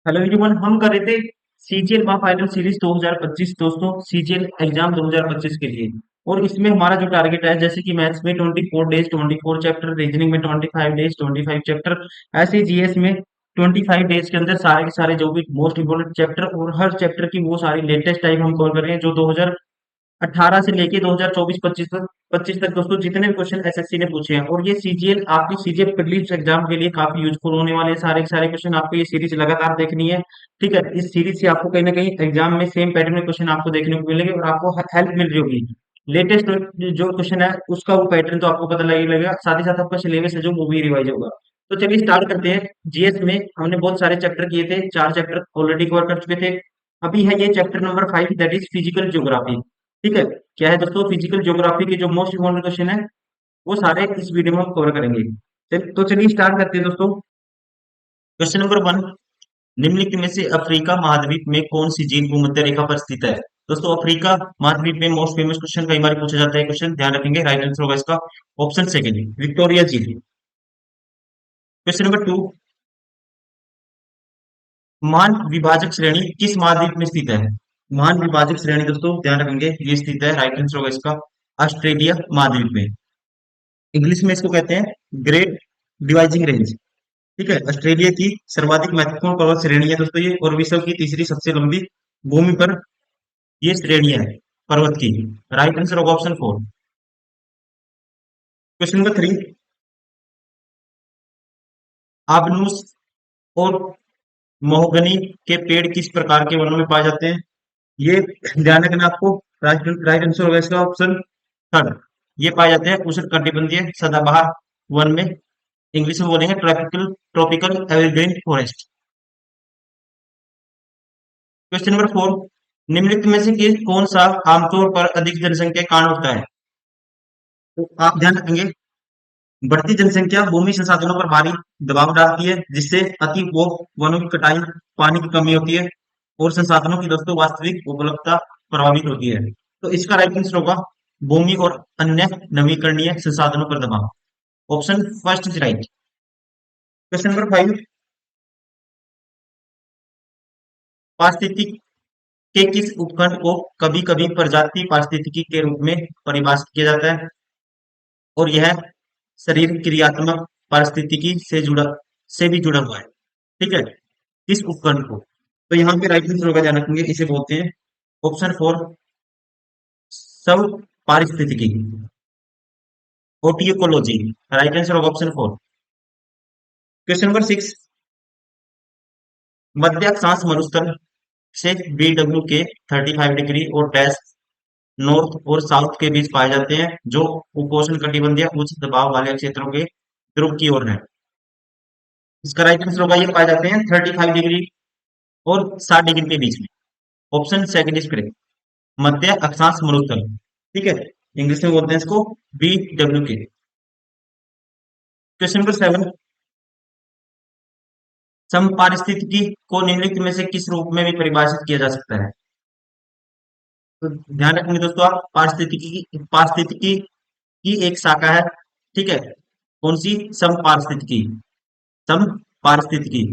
Hello everyone, हम कर रहे थे सीजीएल का फाइनल सीरीज 2025 दोस्तों। सीजीएल एग्जाम 2025 के लिए। और इसमें हमारा जो टारगेट है, जैसे कि मैथ्स में 24 डेज 24 चैप्टर, रीजनिंग में 25 डेज 25 चैप्टर, ऐसे जीएस में 25 डेज के अंदर सारे के सारे जो भी मोस्ट इंपोर्टेंट चैप्टर और हर चैप्टर की वो सारी लेटेस्ट टाइप हम कवर कर रहे हैं जो 18 से लेके 2024-25 तक दोस्तों जितने भी क्वेश्चन एसएससी ने पूछे हैं। और ये सीजीएल आपकी सीजीएल प्रीलिम्स एग्जाम के लिए काफी यूजफुल होने वाले हैं। सारे के सारे क्वेश्चन आपको ये सीरीज लगातार देखनी है। ठीक है, इस सीरीज से आपको कहीं ना कहीं एग्जाम में सेम पैटर्न में क्वेश्चन आपको देखने को मिलेंगे और आपको हेल्प मिल रही होगी। लेटेस्ट जो क्वेश्चन है उसका वो पैटर्न तो आपको पता लगे लगेगा, साथ ही साथ आपका सिलेबस है जो वो भी रिवाइज होगा। तो चलिए स्टार्ट करते हैं। जीएस में हमने बहुत सारे चैप्टर किए थे, 4 चैप्टर ऑलरेडी कवर कर चुके थे। अभी है ये chapter number 5, that is physical geography. ठीक है, क्या है दोस्तों, फिजिकल ज्योग्राफी के जो मोस्ट इम्पोर्टेंट क्वेश्चन है वो सारे इस वीडियो में हम कवर करेंगे। तो चलिए स्टार्ट करते हैं दोस्तों। क्वेश्चन नंबर 1, निम्नलिखित में से अफ्रीका महाद्वीप में कौन सी झील भूमध्य रेखा पर स्थित है। दोस्तों अफ्रीका महाद्वीप में मोस्ट फेमस क्वेश्चन कई बार पूछा जाता है, क्वेश्चन ध्यान रखेंगे। राइट आंसर होगा इसका ऑप्शन सेकंड, विक्टोरिया झील। क्वेश्चन नंबर 2, महान विभाजक श्रेणी किस महाद्वीप में स्थित है। महान विभाजक श्रेणी दोस्तों ध्यान रखेंगे ये स्थित है, राइट आंसर होगा इसका ऑस्ट्रेलिया महाद्वीप में। इंग्लिश में इसको कहते हैं ग्रेट डिवाइजिंग रेंज। ठीक है, ऑस्ट्रेलिया की सर्वाधिक महत्वपूर्ण पर्वत श्रेणी है दोस्तों ये, और विश्व की तीसरी सबसे लंबी भूमि पर ये श्रेणियां है पर्वत की। राइट आंसर होगा ऑप्शन 4। क्वेश्चन नंबर 3, आबनूस और महोगनी के पेड़ किस प्रकार के वनों में पाए जाते हैं। ये ध्यान रखना आपको। राइट आंसर होगा इसका ऑप्शन थर्ड। ये पाए जाते हैं उष्णकटिबंधीय सदाबहार वन में। इंग्लिश में बोलेंगे tropical tropical evergreen forest. Question number 4, निम्नलिखित में से कौन सा आमतौर पर अधिक जनसंख्या के कारण होता है। तो आप ध्यान रखेंगे, बढ़ती जनसंख्या भूमि संसाधनों पर भारी दबाव डालती है, जिससे अति वो वनों की कटाई, पानी की कमी होती है और संसाधनों की दोस्तों वास्तविक उपलब्धता प्रभावित होती है। तो इसका राइट आंसर होगा भूमि और अन्य नवीकरणीय संसाधनों पर दबाव। Option first is right. Question number 5, पारिस्थितिक के किस उपखंड को कभी कभी प्रजाति पारिस्थितिकी के रूप में परिभाषित किया जाता है। और यह शरीर क्रियात्मक पारिस्थितिकी से भी जुड़ा हुआ है। ठीक है, किस उपखंड को। तो यहाँ पे राइट आंसर होगा, ध्यान रखेंगे इसे बोलते हैं ऑप्शन 4 सब पारिस्थितिकी, ओटियोकोलॉजी। राइट आंसर होगा ऑप्शन 4। क्वेश्चन नंबर 6, मध्य अक्षांश मरुस्थल से BW के 35 डिग्री और डैश नॉर्थ और साउथ के बीच पाए जाते हैं, जो उपोष्ण कटिबंधीय उच्च दबाव वाले क्षेत्रों के ध्रुव की ओर है। इसका राइट आंसर होगा ये पाए जाते हैं 35 डिग्री और 60 डिग्री के बीच में। ऑप्शन सेकंड इज करेक्ट, मध्य अक्षांश मरुस्थल। ठीक है, इंग्लिश में बोलते हैं इसको BW के। क्वेश्चन नंबर 7, समपारिस्थितिकी को निम्नलिखित में से किस रूप में भी परिभाषित किया जा सकता है। तो ध्यान रखेंगे दोस्तों आप, पारिस्थितिकी की एक शाखा है। ठीक है, कौन सी, समपारिस्थितिकी। सम पारिस्थितिकी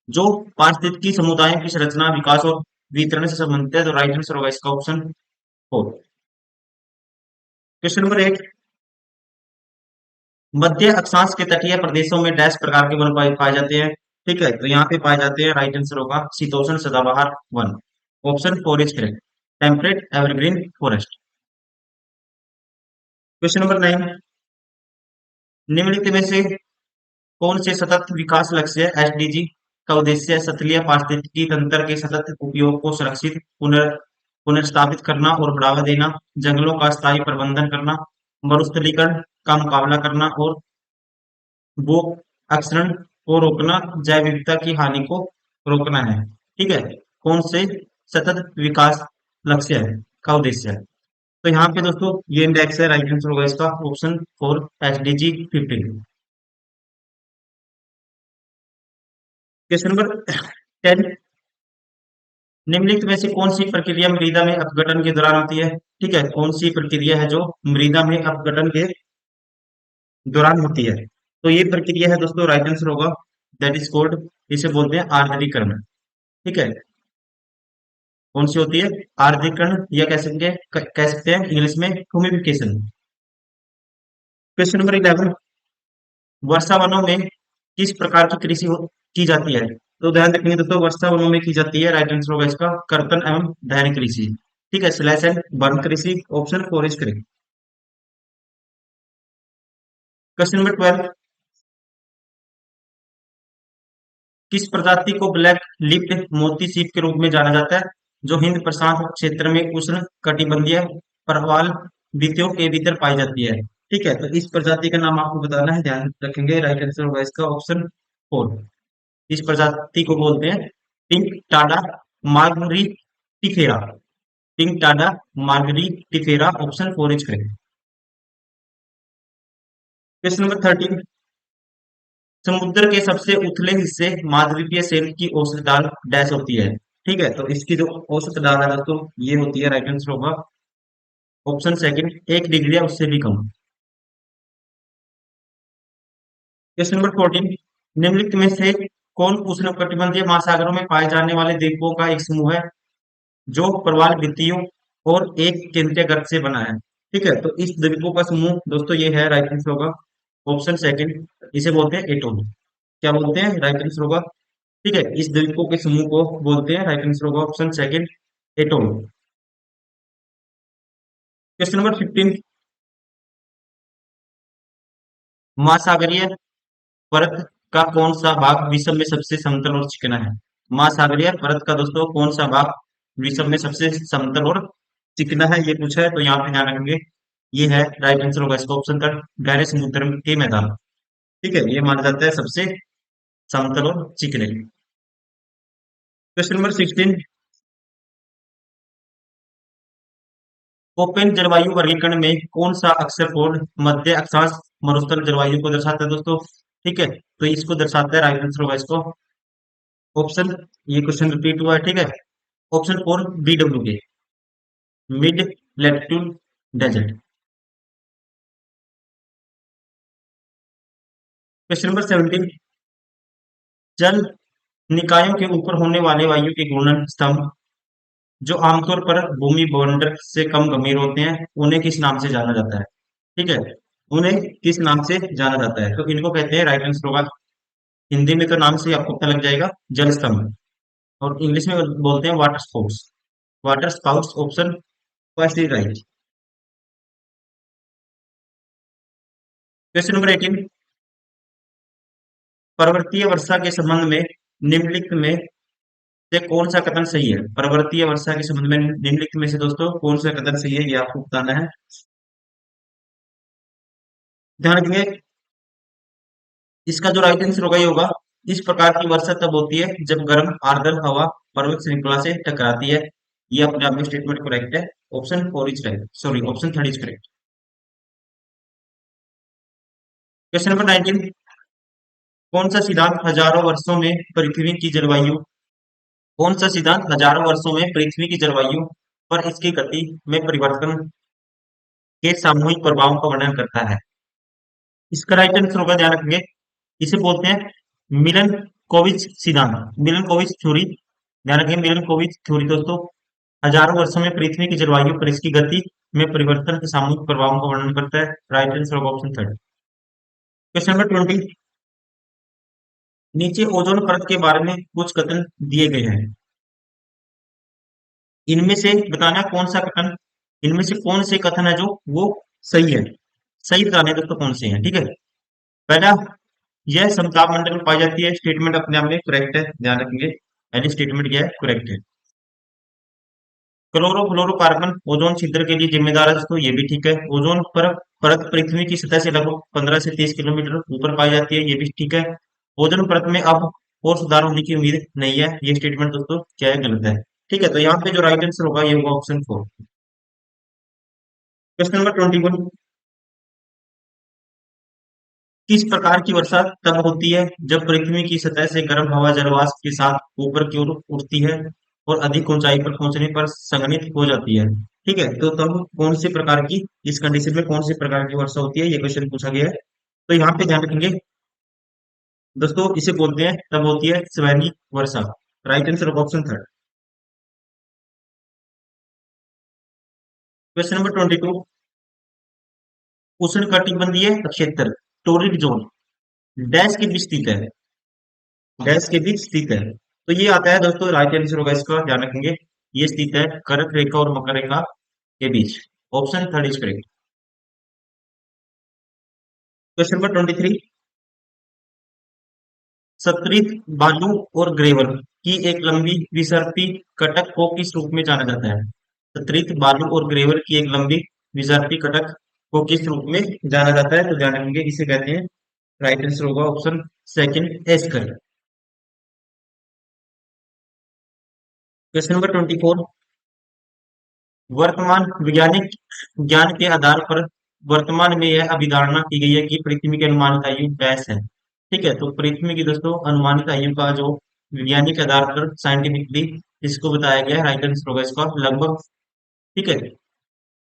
जो पारिस्थितिकी समुदायों की संरचना, विकास और वितरण से संबंधित है। तो राइट आंसर होगा इसका ऑप्शन 4। क्वेश्चन नंबर 8, मध्य अक्षांश के तटीय प्रदेशों में डैश प्रकार के वन पाए जाते हैं। ठीक है, तो यहाँ पे पाए जाते हैं, राइट आंसर होगा शीतोष्ण सदाबहार one. Option 4 is correct, temperate evergreen forest. Question number 9, निम्नलिखित में से कौन से सतत विकास लक्ष्य SDG का उद्देश्य सतलीय पारिस्थितिकी तंत्र के सतत उपयोग को सुरक्षित पुनर्स्थापित करना और बढ़ावा देना, जंगलों का स्थायी प्रबंधन करना, मरुस्थलीकरण का मुकाबला करना और भू अक्षरण को रोकना, जैव विविधता की हानि को रोकना है। ठीक है, कौन से सतत विकास लक्ष्य है का उद्देश्य है। तो यहाँ पे दोस्तों ये इंडेक्स है, राइट आंसर होगा इसका ऑप्शन 4 SDG 15। क्वेश्चन नंबर 10, निम्नलिखित में से कौन सी प्रक्रिया मृदा में अपघटन के दौरान होती है। ठीक है, कौन सी प्रक्रिया है जो मृदा में अपघटन के दौरान होती है। तो ये प्रक्रिया है दोस्तों, राइट आंसर होगा दैट इज कॉल्ड, इसे बोलते हैं आर्द्रीकरण। ठीक है, कौन सी होती है? आर्द्रीकरण, या कह सकते हैं इंग्लिश में ह्यूमिफिकेशन। क्वेश्चन नंबर 11, वर्षा वनों में किस प्रकार की की जाती है? तो ध्यान रखेंगे दोस्तों, वर्षा वनों में की जाती है, राइट आंसर होगा इसका कर्तन एवं धैर्य कृषि। ठीक है, स्लैश एंड बर्न कृषि, option 4 is correct. Question number 12, किस प्रजाति को ब्लैक लिप्ड मोती सीप के रूप में जाना जाता है, जो हिंद प्रशांत क्षेत्र में उष्ण कटिबंधीय प्रवाल द्वीपों के भीतर पाई जाती है? ठीक है, तो इस प्रजाति का नाम आपको बताना है, ध्यान रखेंगे, राइट आंसर होगा इसका ऑप्शन 4। इस प्रजाति को बोलते हैं Pinctada margaritifera. Pinctada margaritifera, option 4 is correct. Question number 13, समुद्र के सबसे उथले हिस्से महाद्वीपीय शेल्फ की औसत ढाल डैश होती है? ठीक है, तो इसकी जो औसत ढाल है दोस्तों, ये होती है, राइट आंसर होगा ऑप्शन सेकंड, 1 डिग्री या उससे भी कम। क्वेश्चन नंबर 14, निम्नलिखित में से कौन उष्णकटिबंधीय महासागरों में पाए जाने वाले द्वीपों का एक समूह है, जो प्रवाल भित्तियों और एक केंद्रीय गर्त से बना है? ठीक है, तो इस द्वीपों का समूह दोस्तों ये है, राइट आंसर होगा ऑप्शन सेकंड, इसे बोलते हैं एटोल। क्या बोलते हैं? राइट आंसर होगा, ठीक है, इस द्वीपों के समूह को बोलते हैं, राइट आंसर होगा option second, atoll. Question number 15, महासागरीय परत का कौन सा भाग विश्व में सबसे समतल और चिकना है? महासागरीय परत का दोस्तों कौन सा भाग विश्व में सबसे समतल और चिकना है, ये पूछा है, तो यहाँ पे ध्यान रखेंगे, ये है, राइट आंसर होगा इसका ऑप्शन का गहरे समुद्र के मैदान। ठीक है, ये माना जाता है सबसे समतल और चिकने। क्वेश्चन नंबर 16, ओपन जलवायु वर्गीकरण में कौन सा अक्षर कोड मध्य अक्षांश मरुस्थल जलवायु को दर्शाता है दोस्तों? ठीक है, तो इसको दर्शाता है, राइट आंसर होगा इसको ऑप्शन, ये क्वेश्चन रिपीट हुआ है, ठीक है, ऑप्शन 4 BW के, mid latitude desert. Question number 17, जल निकायों के ऊपर होने वाले वायु के घूर्णन स्तंभ, जो आमतौर पर भूमि बवंडर से कम गंभीर होते हैं, उन्हें किस नाम से जाना जाता है? ठीक है, उन्हें किस नाम से जाना जाता है? तो इनको कहते हैं, राइट आंसर होगा, हिंदी में तो नाम से ही आपको पता लग जाएगा, जल स्तंभ, और इंग्लिश में बोलते हैं water sports. Water sprouts, option first is right. Question number 18, पर्वतीय वर्षा के संबंध में निम्नलिखित में से कौन सा कथन सही है? पर्वतीय वर्षा के संबंध में निम्नलिखित में से दोस्तों कौन सा कथन सही है, ये आपको बताना है, ध्यान रखेंगे। इसका जो राइट आंसर होगा ये होगा, इस प्रकार की वर्षा तब होती है जब गर्म आर्द्र हवा पर्वत श्रृंखला से टकराती है। ये अपने आप में स्टेटमेंट करेक्ट है, option 4 is correct, sorry option 3 is correct. Question number 19, कौन सा सिद्धांत हजारों वर्षों में पृथ्वी की जलवायु कौन सा सिद्धांत हजारों वर्षों में पृथ्वी की जलवायु पर इसकी गति में परिवर्तन के सामूहिक प्रभावों का वर्णन करता है? इसका राइट आंसर होगा, ध्यान रखेंगे, इसे बोलते हैं मिलन सिद्धांत, मिलन थ्योरी। ध्यान रखेंगे, मिलन थ्योरी दोस्तों हजारों वर्षों में पृथ्वी की जलवायु पर इसकी गति में परिवर्तन के सामूहिक प्रभावों का वर्णन करता है, राइट आंसर होगा ऑप्शन 3। क्वेश्चन नंबर 20, नीचे ओजोन परत के बारे में कुछ कथन दिए गए हैं, इनमें से बताना कौन सा कथन, इनमें से कौन से कथन है जो वो सही है, सही बताने दोस्तों कौन से हैं, ठीक है। पहला, यह समताप मंडल में पाई जाती है, स्टेटमेंट अपने आप में करेक्ट है, ध्यान रखेंगे, पहली स्टेटमेंट क्या है, करेक्ट है। क्लोरोफ्लोरोकार्बन ओजोन छिद्र के लिए जिम्मेदार है दोस्तों, ये भी ठीक है। ओजोन परत पृथ्वी की सतह से लगभग 15 से 30 किलोमीटर ऊपर पाई जाती है, ये भी ठीक है। ओजोन परत में अब और सुधार होने की उम्मीद नहीं है, ये स्टेटमेंट दोस्तों क्या है, गलत है। ठीक है, तो यहाँ पे जो राइट आंसर होगा ये होगा ऑप्शन 4। क्वेश्चन नंबर 21, किस प्रकार की वर्षा तब होती है जब पृथ्वी की सतह से गर्म हवा जलवाष्प के साथ ऊपर की ओर उठती है और अधिक ऊंचाई पर पहुंचने पर संघनित हो जाती है? ठीक है, तो तब कौन से प्रकार की, इस कंडीशन में कौन से प्रकार की वर्षा होती है, ये क्वेश्चन पूछा गया है। तो यहाँ पे ध्यान रखेंगे दोस्तों, इसे बोलते हैं, तब होती है सवैनी वर्षा। Right answer of option third. Question number 22, उष्णकटिबंधीय क्षेत्र टोरिड जोन डैश के बीच स्थित है, डैश के बीच स्थित है। तो ये आता है दोस्तों, राइट आंसर होगा इसका, ध्यान रखेंगे। ये स्थित है कर्क रेखा और मकर रेखा के बीच। Option third is correct. Question number 23, सतृत बालू और ग्रेवल की एक लंबी विसर्पी कटक को किस रूप में जाना जाता है? सतृत बालू और ग्रेवल की एक लंबी विसर्पी कटक को किस रूप में जाना जाता है? तो ध्यान रखेंगे, इसे कहते हैं, राइट आंसर होगा option second esker. Question number 24, वर्तमान वैज्ञानिक ज्ञान के आधार पर वर्तमान में यह अभिधारणा की गई है कि पृथ्वी की अनुमानित आयु डैश है। ठीक है, तो पृथ्वी की दोस्तों अनुमानित आयु का जो वैज्ञानिक आधार पर साइंटिफिकली इसको बताया गया है, राइट आंसर होगा इसका लगभग, ठीक है,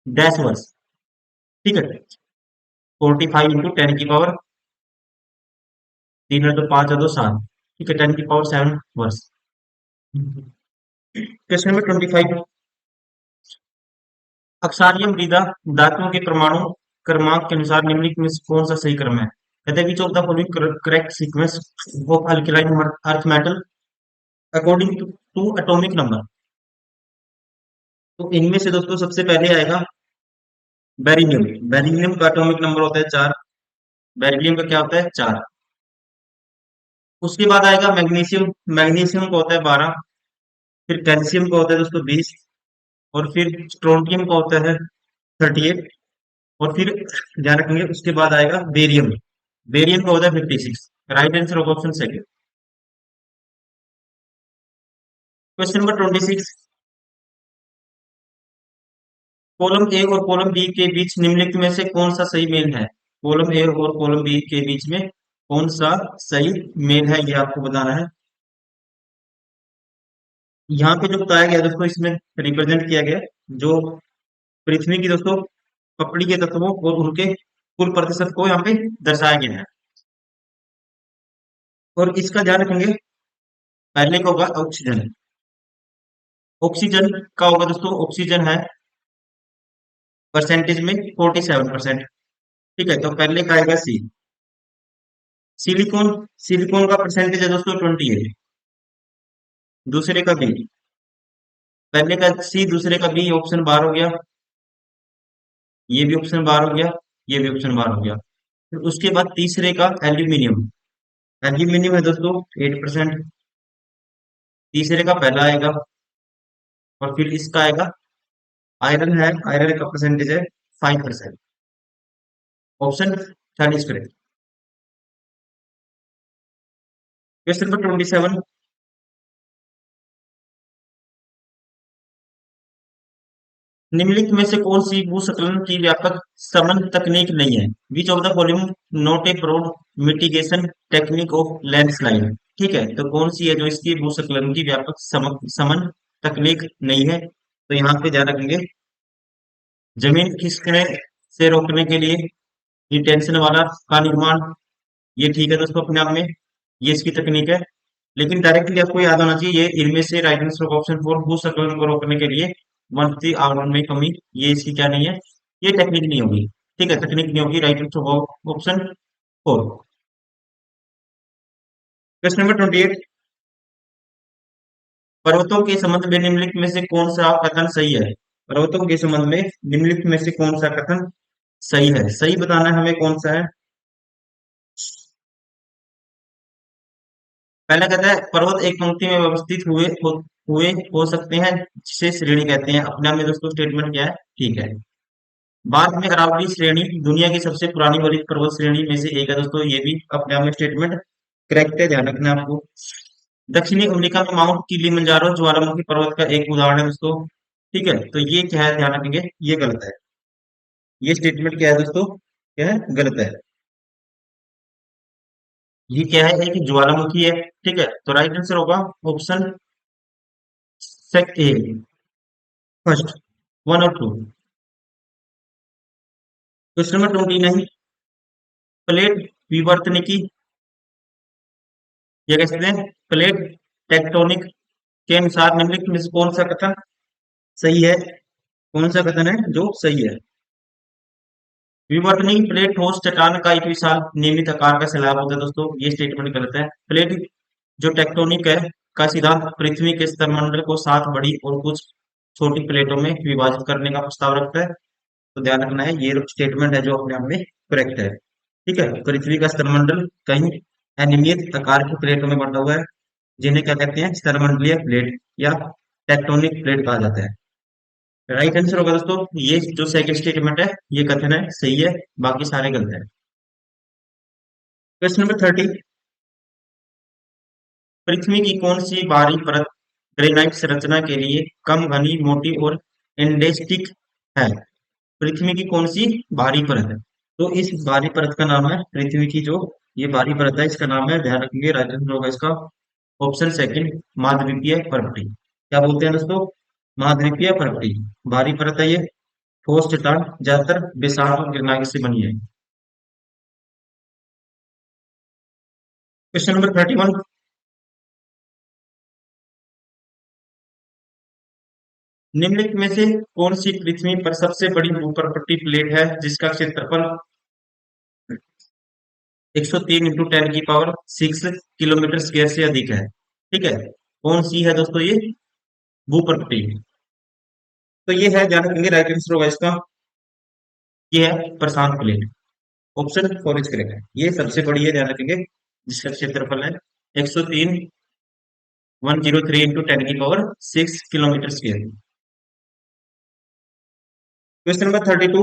डैश वर्ष। ठीक है, 45 × 10⁻³ 3 है तो 5 है तो 7, ठीक है, 10⁻⁷ वर्ष। क्वेश्चन नंबर 25, अक्षारीय मृदा धातुओं के परमाणु क्रमांक के अनुसार निम्नलिखित में से कौन सा सही क्रम है? कहते हैं, which of the following correct sequence of alkaline earth metal according to atomic number. तो इनमें से दोस्तों सबसे पहले आएगा बेरिलियम। बेरिलियम का एटॉमिक नंबर होता है 4। बेरिलियम का क्या होता है? 4। उसके बाद आएगा मैग्नीशियम। मैग्नीशियम का होता है 12। फिर कैल्शियम का होता है दोस्तों 20। और फिर स्ट्रोंटियम का होता है 38। और फिर ध्यान रखेंगे उसके बाद आएगा बेरियम। बेरियम का होता है 56। Right answer of option second. Question number 26, column A और कॉलम बी के बीच निम्नलिखित में से कौन सा सही मेल है? कॉलम ए और कॉलम बी के बीच में कौन सा सही मेल है, ये आपको बताना है। यहाँ पे जो बताया गया दोस्तों, इसमें रिप्रेजेंट किया गया जो पृथ्वी की दोस्तों पपड़ी के तत्वों और उनके कुल प्रतिशत को यहाँ पे दर्शाया गया है। और इसका ध्यान रखेंगे, पहले का होगा ऑक्सीजन। ऑक्सीजन का होगा दोस्तों, ऑक्सीजन है परसेंटेज में 47%। ठीक है, तो पहले का आएगा सी। सिलिकॉन, सिलिकॉन का परसेंटेज है दोस्तों 28। दूसरे का बी, पहले का सी दूसरे का बी, ऑप्शन बार हो गया। ये भी ऑप्शन बार हो गया, ये भी ऑप्शन बार हो गया। फिर उसके बाद तीसरे का एल्यूमिनियम। एल्यूमिनियम है दोस्तों 8%। तीसरे का पहला आएगा। और फिर इसका आएगा आयरन है, आयरन का परसेंटेज है 5%। Option third is correct. Question number 27, निम्नलिखित में से कौन सी भूस्खलन की व्यापक शमन तकनीक नहीं है? Which of the following not a broad mitigation technique of landslide. ठीक है, तो कौन सी है जो इसकी भूस्खलन की व्यापक शमन तकनीक नहीं है? तो यहाँ पे ध्यान रखेंगे, जमीन खिसकने से रोकने के लिए इंटेंशन वाला का निर्माण, ये ठीक है दोस्तों अपने आप में, ये इसकी तकनीक है। लेकिन डायरेक्टली आपको याद होना चाहिए, ये इनमें से राइट आंसर ऑप्शन 4 भूस्खलन को रोकने के लिए बढ़ती आवरण में कमी, ये इसकी क्या नहीं है, ये टेक्निक नहीं होगी। ठीक है, तकनीक नहीं होगी, right answer option 4। Question number 28, पर्वतों के संबंध में निम्नलिखित में से कौन सा कथन सही है? पर्वतों के संबंध में निम्नलिखित में से कौन सा कथन सही है? सही बताना है हमें कौन सा है। पहला कहता है, पर्वत एक पंक्ति में व्यवस्थित हुए हो सकते हैं जिसे श्रेणी कहते हैं। अपने आप में दोस्तों स्टेटमेंट क्या है? ठीक है। बाद में अरावली श्रेणी दुनिया की सबसे पुरानी वरिष्ठ पर्वत श्रेणी में से एक है दोस्तों, ये भी अपने आप में स्टेटमेंट करेक्ट है, ध्यान रखना है आपको। दक्षिणी अमेरिका में माउंट किलिमंजारो ज्वालामुखी पर्वत का एक उदाहरण है दोस्तों। ठीक है, तो ये क्या है, ध्यान रखेंगे, ये गलत है। ये स्टेटमेंट क्या है दोस्तों, क्या है, गलत है। ये क्या है, एक ज्वालामुखी है। ठीक है, तो राइट आंसर होगा ऑप्शन सेट ए, फर्स्ट, वन और टू। क्वेश्चन नंबर 29, प्लेट विवर्तनिकी, ये कह सकते हैं प्लेट टेक्टोनिक के अनुसार निम्नलिखित में से कौन सा कथन सही है? कौन सा कथन है जो सही है? विवर्तनिक प्लेट ठोस चट्टान का एक विशाल नियमित आकार का सैलाब होता है। दोस्तों ये स्टेटमेंट गलत है। प्लेट जो टेक्टोनिक है का सिद्धांत पृथ्वी के स्तरमंडल को 7 बड़ी और कुछ छोटी प्लेटों में विभाजित करने का प्रस्ताव रखता है। तो ध्यान रखना है, ये स्टेटमेंट है जो अपने आप में करेक्ट है। ठीक है, पृथ्वी का स्तरमंडल कई अनियमित आकार की प्लेटों में बंटा हुआ है, जिन्हें क्या कहते हैं? स्तरमंडलीय प्लेट या टेक्टोनिक प्लेट कहा जाता है। राइट आंसर होगा दोस्तों ये जो सेकंड स्टेटमेंट है, ये कथन है सही है, बाकी सारे गलत है। क्वेश्चन नंबर 30, पृथ्वी की कौन सी बाहरी परत ग्रेनाइट संरचना के लिए कम घनी, मोटी और एंडेस्टिक है? पृथ्वी की कौन सी बाहरी परत है? तो इस बाहरी परत का नाम है, पृथ्वी की जो ये बाहरी परत है इसका नाम है, ध्यान रखेंगे, राइट आंसर होगा इसका ऑप्शन सेकंड, महाद्वीपीय परपटी। क्या बोलते हैं दोस्तों? महाद्वीपीय परपटी बाहरी परत है ये, ठोस चट्टान ज्यादातर बेसाल्ट और ग्रेनाइट से बनी है। क्वेश्चन नंबर 31, निम्नलिखित में से कौन सी पृथ्वी पर सबसे बड़ी भूपर्वतीय प्लेट है जिसका क्षेत्रफल 103 इंटू 10 की पावर 6 किलोमीटर स्क्वायर से अधिक है? ठीक है, कौन सी है दोस्तों ये भूपर्वतीय? तो ये है, ध्यान रखेंगे, राइट आंसर होगा इसका, ये है प्रशांत plate. Option four is correct है, ये सबसे बड़ी है, ध्यान रखेंगे, जिसका क्षेत्रफल है 103 103 इंटू 10 की power 6 kilometre square. Question number 32,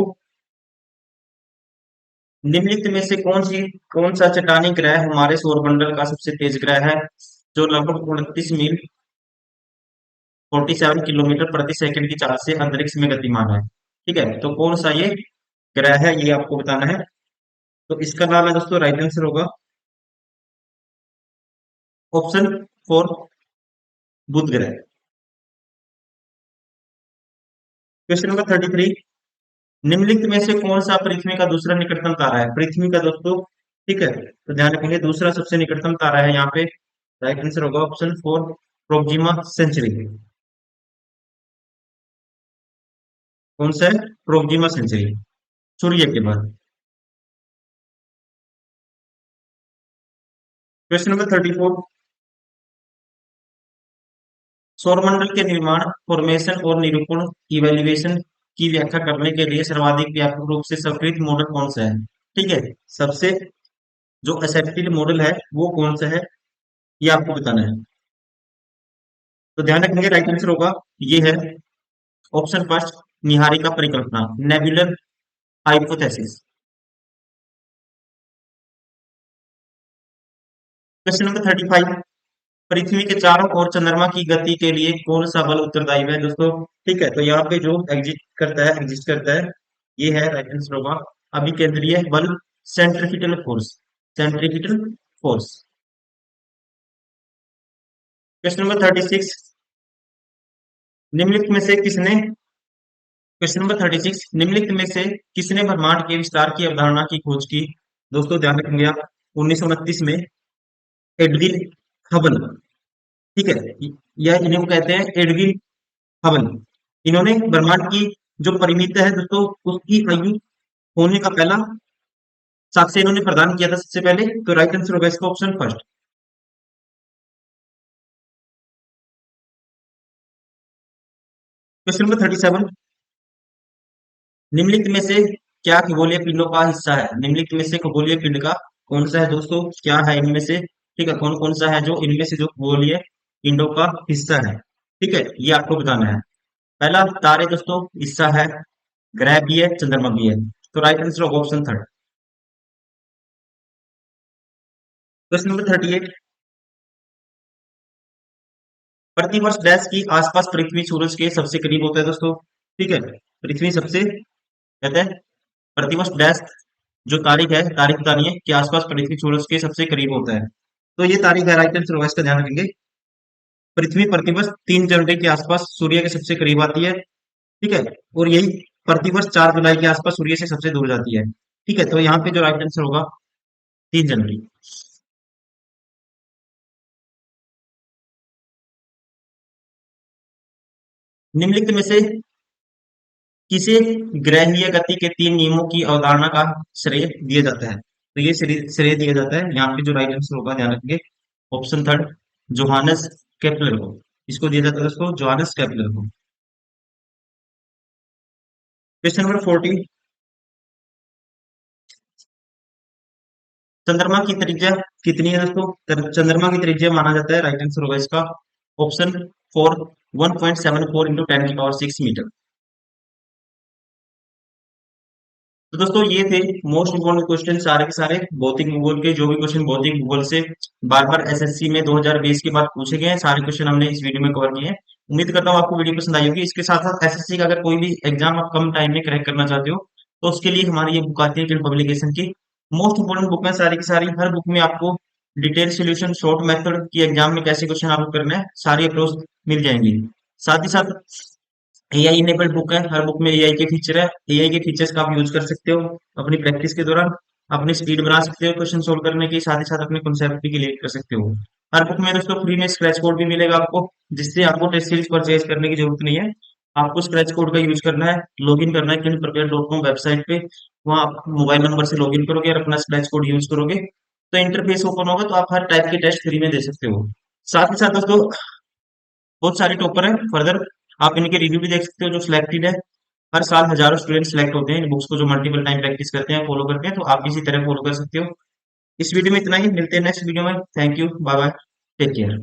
निम्नलिखित में से कौन सा चट्टानी ग्रह हमारे सौरमंडल का सबसे तेज ग्रह है, जो लगभग 29 मील 47 किलोमीटर प्रति सेकंड की चाल से अंतरिक्ष में गतिमान है? ठीक है, तो कौन सा ये ग्रह है, ये आपको बताना है। तो इसका नाम है दोस्तों, राइट आंसर होगा ऑप्शन फोर, बुध ग्रह। क्वेश्चन नंबर 33, निम्नलिखित में से कौन सा पृथ्वी का दूसरा निकटतम तारा है? पृथ्वी का दोस्तों, ठीक है, तो ध्यान रखेंगे दूसरा सबसे निकटतम तारा है यहाँ पे, राइट आंसर होगा ऑप्शन फोर, प्रोक्सिमा सेंचुरी। कौन सा है? प्रोक्सिमा सेंचुरी, सूर्य के बाद। क्वेश्चन नंबर 34, सौरमंडल के निर्माण, फॉर्मेशन और निरूपण, इवेल्युएशन की व्याख्या करने के लिए सर्वाधिक व्यापक रूप से स्वीकृत मॉडल कौन सा है? ठीक है, सबसे जो एक्सेप्टेड मॉडल है वो कौन सा है, ये आपको बताना है। तो ध्यान रखेंगे, राइट आंसर होगा ये है ऑप्शन फर्स्ट, निहारिका परिकल्पना, नेबुलर हाइपोथेसिस। क्वेश्चन नंबर 35, पृथ्वी के चारों ओर चंद्रमा की गति के लिए कौन सा बल उत्तरदायी है दोस्तों? ठीक है, तो यहाँ पे जो एग्जिस्ट करता है, ये है, राइट आंसर होगा अभिकेंद्रीय बल, centripetal force, centripetal force. Question number 36, निम्नलिखित में से किसने क्वेश्चन नंबर 36, निम्नलिखित में से किसने ब्रह्मांड के विस्तार की अवधारणा की खोज की? दोस्तों ध्यान रखेंगे आप, 1929 में एडविन हबल, ठीक है, यह इन्हें कहते हैं एडविन हबल। इन्होंने ब्रह्मांड की जो परिमित है दोस्तों, उसकी आयु होने का पहला साक्ष्य इन्होंने प्रदान किया था सबसे पहले। तो राइट आंसर होगा इसका ऑप्शन फर्स्ट। क्वेश्चन नंबर 37, निम्नलिखित में से क्या खगोलीय पिंडों का हिस्सा है? निम्नलिखित में से खगोलीय पिंड का कौन सा है दोस्तों, क्या है इनमें से? ठीक है, कौन कौन सा है जो इनमें से जो खगोलीय पिंडों का हिस्सा है? ठीक है, ये आपको बताना है। पहला तारे दोस्तों हिस्सा है, ग्रह भी है, चंद्रमा भी है। तो राइट आंसर होगा ऑप्शन थर्ड। क्वेश्चन नंबर 38, प्रतिवर्ष डैश की आसपास पृथ्वी सूरज के सबसे करीब होता है दोस्तों? ठीक है, पृथ्वी सबसे कहते हैं प्रतिवर्ष डैश, जो तारीख है, तारीख बतानी है कि आसपास पृथ्वी सूरज के सबसे करीब होता है। तो ये तारीख है, राइट आंसर होगा इसका, ध्यान रखेंगे, पृथ्वी प्रतिवर्ष 3 जनवरी के आसपास सूर्य के सबसे करीब आती है। ठीक है, और यही प्रतिवर्ष 4 जुलाई के आसपास सूर्य से सबसे दूर जाती है। ठीक है, तो यहाँ पे जो राइट आंसर होगा 3 जनवरी। निम्नलिखित में से किसे ग्रहीय गति के तीन नियमों की अवधारणा का श्रेय दिया जाता है? तो ये श्रेय दिया जाता है, यहाँ पे जो राइट आंसर होगा ध्यान रखिए, ऑप्शन थर्ड, जोहानस केपलर को। इसको दिया जाता है उसको, जोहानस केपलर को। क्वेश्चन नंबर 14, चंद्रमा की त्रिज्या कितनी है दोस्तों? चंद्रमा की त्रिज्या माना जाता है, राइट आंसर होगा इसका ऑप्शन फोर, 1.74 इंटू 10 की पावर 6 मीटर। तो दोस्तों ये थे मोस्ट इम्पोर्टेंट क्वेश्चन सारे के सारे भौतिक भूगोल के। जो भी क्वेश्चन भौतिक भूगोल से बार बार एसएससी में 2020 के बाद पूछे गए हैं, सारे क्वेश्चन हमने इस वीडियो में कवर किए हैं। उम्मीद करता हूँ आपको वीडियो पसंद आई होगी। इसके साथ साथ एसएससी का अगर कोई भी एग्जाम आप कम टाइम में क्रैक करना चाहते हो, तो उसके लिए हमारी ये बुक आती है किन पब्लिकेशन की। मोस्ट इंपोर्टेंट बुक है सारी की सारी। हर बुक में आपको डिटेल सोल्यूशन, शॉर्ट मेथड की एग्जाम में कैसे क्वेश्चन आपको करना है, सारी अप्रोच मिल जाएंगी। साथ ही साथ एआई इनेबल्ड बुक है, हर बुक में एआई के फीचर है। एआई के फीचर्स का आप यूज कर सकते हो अपनी प्रैक्टिस के दौरान, अपनी स्पीड बना सकते हो क्वेश्चन सोल्व करने की, साथ ही साथ अपने कॉन्सेप्ट भी क्लियर कर सकते हो। हर बुक में दोस्तों फ्री में स्क्रैच कोड भी मिलेगा आपको, जिससे आपको टेस्ट सीरीज परचेज करने की जरूरत नहीं है। आपको स्क्रैच कोड का यूज करना है, लॉगिन करना है prepare.com वेबसाइट पे। वहाँ आप मोबाइल नंबर से लॉगिन करोगे और अपना स्क्रैच कोड यूज करोगे, तो इंटरफेस ओपन होगा, तो आप हर टाइप के टेस्ट फ्री में दे सकते हो। साथ ही साथ दोस्तों बहुत सारे टॉपर हैं, फर्दर आप इनके रिव्यू भी देख सकते हो जो सिलेक्टेड है। हर साल हजारों स्टूडेंट सिलेक्ट होते हैं इन बुक्स को, जो मल्टीपल टाइम प्रैक्टिस करते हैं, फॉलो करते हैं, तो आप इसी तरह फॉलो कर सकते हो। इस वीडियो में इतना ही, मिलते हैं नेक्स्ट वीडियो में। Thank you, bye bye, take care.